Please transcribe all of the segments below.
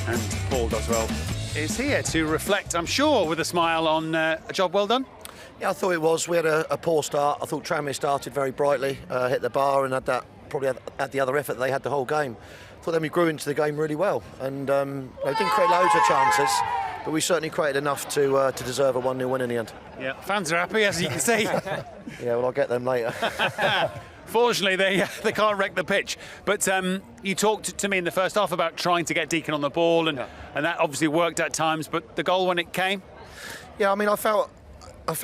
And Paul Doswell is here to reflect, I'm sure, with a smile on a job well done. Yeah, I thought it was. We had a poor start. I thought Tranmere started very brightly, hit the bar and probably had the other effort they had the whole game. I thought then we grew into the game really well and didn't create loads of chances, but we certainly created enough to deserve a 1-0 win in the end. Yeah, fans are happy, as you can see. Yeah, well, I'll get them later. Fortunately, they can't wreck the pitch. But you talked to me in the first half about trying to get Deacon on the ball, and that obviously worked at times. But the goal when it came? Yeah, I mean, I felt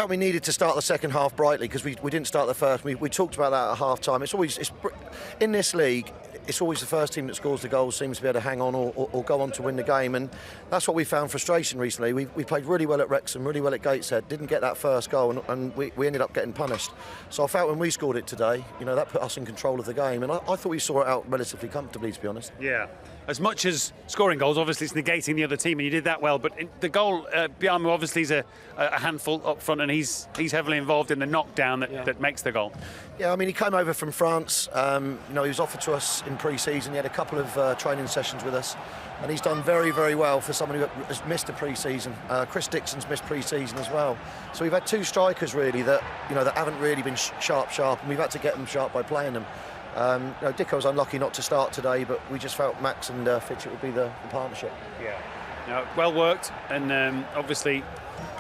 we needed to start the second half brightly because we didn't start the first. We talked about that at half time. It's in this league. It's always the first team that scores the goals seems to be able to hang on or go on to win the game, and that's what we found frustration recently. We played really well at Wrexham, really well at Gateshead, didn't get that first goal, and we ended up getting punished. So I felt when we scored it today, that put us in control of the game, and I thought we saw it out relatively comfortably, to be honest. Yeah. As much as scoring goals, obviously it's negating the other team, and you did that well. But the goal, Biamu obviously is a handful up front, and he's heavily involved in the knockdown that makes the goal. Yeah, I mean, he came over from France. He was offered to us in pre-season. He had a couple of training sessions with us, and he's done very, very well for someone who has missed a pre-season. Chris Dixon's missed pre-season as well. So we've had two strikers really that haven't really been sharp, and we've had to get them sharp by playing them. Dicko was unlucky not to start today, but we just felt Max and Fitchett would be the partnership. Yeah, well worked, and obviously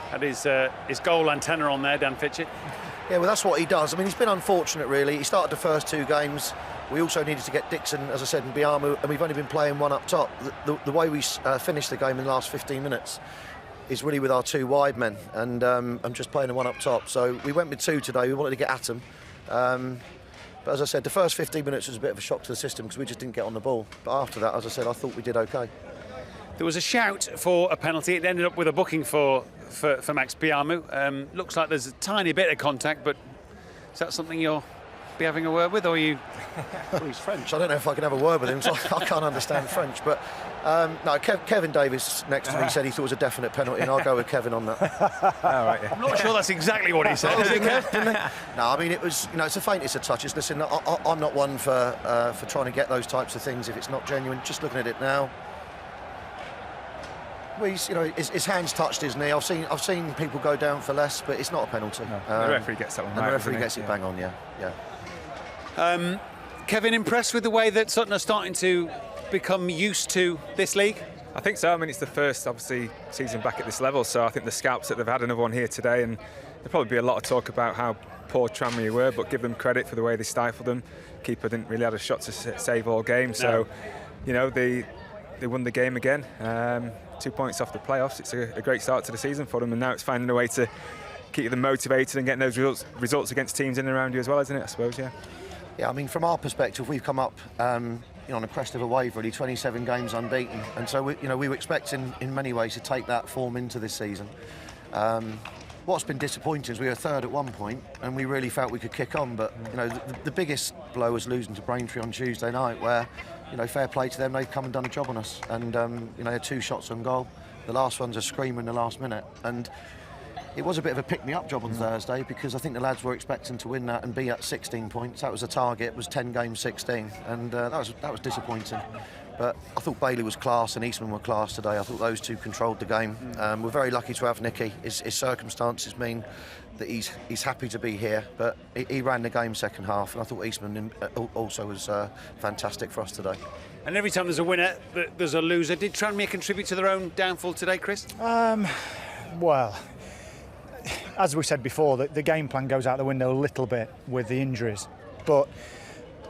had his goal antenna on there, Dan Fitchett. Yeah, well, that's what he does. I mean, he's been unfortunate, really. He started the first two games. We also needed to get Dixon, as I said, and Biamu, and we've only been playing one up top. The way we finished the game in the last 15 minutes is really with our two wide men, and I'm just playing the one up top. So we went with two today. We wanted to get at them. But as I said, the first 15 minutes was a bit of a shock to the system because we just didn't get on the ball. But after that, as I said, I thought we did okay. There was a shout for a penalty. It ended up with a booking for Max Biamu. Looks like there's a tiny bit of contact, but is that something you'll be having a word with, or are you? Well, he's French. I don't know if I can have a word with him, so I can't understand French. But no, Kevin Davis next to me said he thought it was a definite penalty, and I'll go with Kevin on that. All right, yeah. I'm not sure that's exactly what he said. Is it, Kev? No, I mean, it was, it's the faintest of touches. Listen, I'm not one for trying to get those types of things if it's not genuine. Just looking at it now. Well, his hands touched his knee. I've seen people go down for less, but it's not a penalty. No, the referee gets that one right. The referee gets it bang on, yeah. Kevin, impressed with the way that Sutton are starting to become used to this league? I think so. I mean, it's the first, obviously, season back at this level, so I think the scouts that they've had another one here today, and there'll probably be a lot of talk about how poor Tranmere were, but give them credit for the way they stifled them. Keeper didn't really have a shot to save all game, so they won the game again. 2 points off the playoffs. It's a great start to the season for them, and now it's finding a way to keep them motivated and getting those results against teams in and around you as well, isn't it, I suppose, yeah? Yeah, I mean, from our perspective, we've come up on a crest of a wave, really, 27 games unbeaten, and so we were expecting in many ways to take that form into this season. What's been disappointing is we were third at one point, and we really felt we could kick on, but the biggest blow was losing to Braintree on Tuesday night, where fair play to them, they've come and done a job on us, and they had 2 shots on goal. The last one's a screamer in the last minute, and it was a bit of a pick-me-up job on Thursday because I think the lads were expecting to win that and be at 16 points. That was the target. It was 10 games, 16, and that was disappointing. But I thought Bailey was class and Eastman were class today. I thought those two controlled the game. We're very lucky to have Nicky. His circumstances mean that he's happy to be here, but he ran the game second half, and I thought Eastman also was fantastic for us today. And every time there's a winner, there's a loser. Did Tranmere contribute to their own downfall today, Chris? Well, as we said before, the game plan goes out the window a little bit with the injuries, but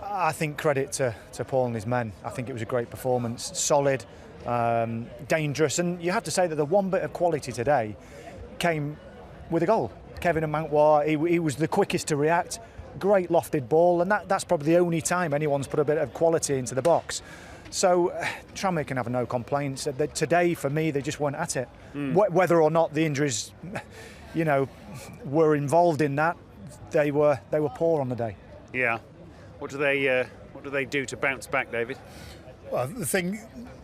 I think credit to Paul and his men. I think it was a great performance, solid, dangerous, and you have to say that the one bit of quality today came with a goal. Kevin and Mountwar, he was the quickest to react, great lofted ball, and that's probably the only time anyone's put a bit of quality into the box. So Tranmere can have no complaints. Today, for me, they just weren't at it. Whether or not the injuries, were involved in that, they were poor on the day. Yeah. What do they do to bounce back, David? Well, the thing,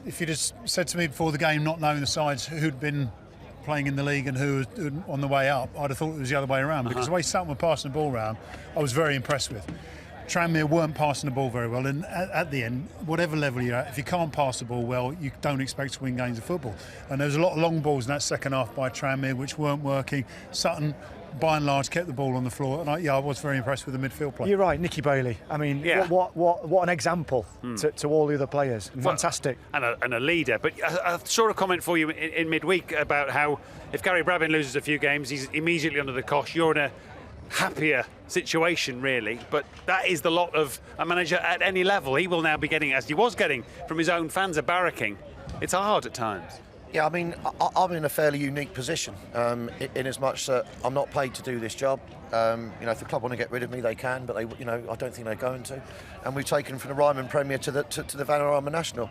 if you just said to me before the game, not knowing the sides who'd been playing in the league and who was on the way up, I'd have thought it was the other way around, because the way Sutton were passing the ball around, I was very impressed with. Tranmere weren't passing the ball very well, and at the end, whatever level you're at, if you can't pass the ball well, you don't expect to win games of football. And there was a lot of long balls in that second half by Tranmere which weren't working. Sutton, by and large, kept the ball on the floor, and I was very impressed with the midfield play. You're right, Nicky Bailey. I mean, what an example to all the other players. Fantastic. Well, and a leader. But I saw a comment for you in midweek about how if Gary Brabin loses a few games, he's immediately under the cosh. You're in a happier situation, really, but that is the lot of a manager at any level. He will now be getting, as he was getting from his own fans, a barracking. It's hard at times. Yeah, I mean, I'm in a fairly unique position in as much that I'm not paid to do this job. If the club want to get rid of me, they can, but I don't think they're going to. And we've taken from the Ryman Premier to the Vanarama National.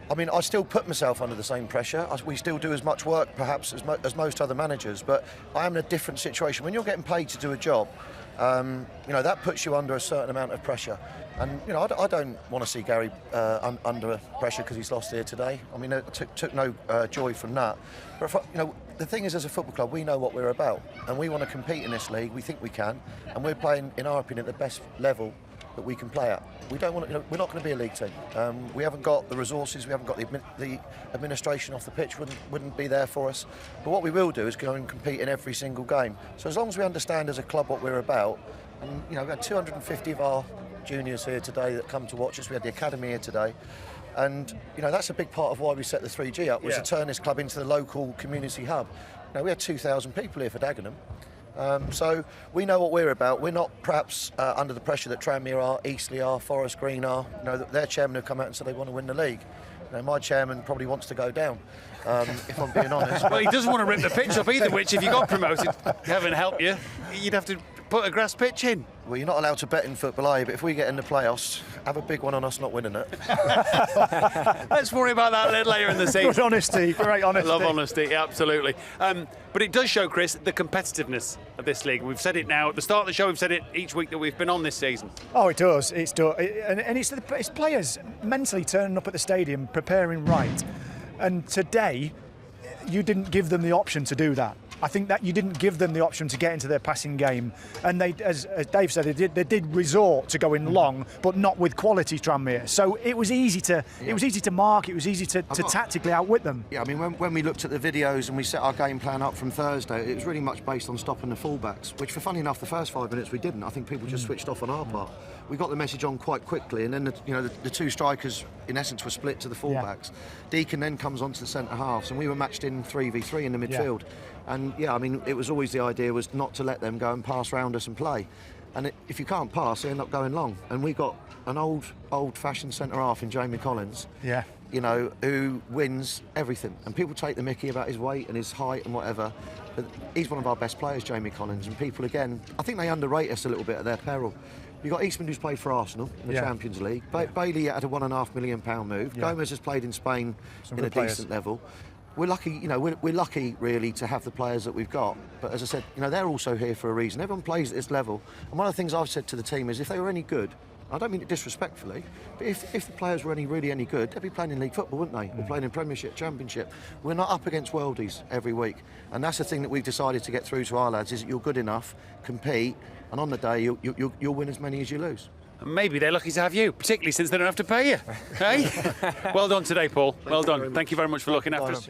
I mean, I still put myself under the same pressure. We still do as much work, perhaps, as most other managers, but I am in a different situation. When you're getting paid to do a job, that puts you under a certain amount of pressure. And I don't want to see Gary under pressure because he's lost here today. I mean, I took no joy from that. But the thing is, as a football club, we know what we're about, and we want to compete in this league. We think we can, and we're playing, in our opinion, at the best level that we can play at. We don't want we're not going to be a league team. We haven't got the resources. We haven't got the administration off the pitch. Wouldn't be there for us. But what we will do is go and compete in every single game. So as long as we understand as a club what we're about, and we had 250 of our juniors here today that come to watch us. We had the academy here today, and that's a big part of why we set the 3G up, was to turn this club into the local community hub. We had 2,000 people here for Dagenham. So we know what we're about. We're not perhaps under the pressure that Tranmere are, Eastleigh are, Forest Green are. Their chairman have come out and said they want to win the league. My chairman probably wants to go down, if I'm being honest. Well, he doesn't want to rip the pitch up either, which if you got promoted, heaven help you, you'd have to put a grass pitch in. Well, you're not allowed to bet in football, are you? But if we get in the playoffs, have a big one on us not winning it. Let's worry about that a little later in the season. Good honesty, great honesty. I love honesty, absolutely. But it does show, Chris, the competitiveness of this league. We've said it now at the start of the show. We've said it each week that we've been on this season. Oh, it does. It's players mentally turning up at the stadium, preparing right. And today, you didn't give them the option to do that. I think that you didn't give them the option to get into their passing game, and they, as Dave said, they did resort to going long, but not with quality. Tranmere. So it was easy to mark. It was easy to tactically outwit them. Yeah, I mean, when we looked at the videos and we set our game plan up from Thursday, it was really much based on stopping the fullbacks, which, for funny enough, the first 5 minutes we didn't. I think people just switched off on our part. We got the message on quite quickly, and then the two strikers, in essence, were split to the fullbacks. Deacon then comes onto the centre halves, and we were matched in 3v3 in the midfield. And I mean, it was always the idea was not to let them go and pass round us and play. And if you can't pass, they end up going long. And we got an old-fashioned centre half in Jamie Collins. Yeah. Who wins everything. And people take the mickey about his weight and his height and whatever. But he's one of our best players, Jamie Collins. And people, again, I think they underrate us a little bit at their peril. You've got Eastman, who's played for Arsenal in the Champions League. Bailey had a £1.5 million move. Gomez has played in Spain in a decent level. We're lucky, we're lucky really to have the players that we've got. But as I said, they're also here for a reason. Everyone plays at this level. And one of the things I've said to the team is if they were any good, I don't mean it disrespectfully, but if the players were really any good, they'd be playing in league football, wouldn't they? They're playing in Premiership, Championship. We're not up against worldies every week. And that's the thing that we've decided to get through to our lads, is that you're good enough, compete, and on the day you'll win as many as you lose. Maybe they're lucky to have you, particularly since they don't have to pay you. Hey? Well done today, Paul. Well done. Thank you very much for looking after us.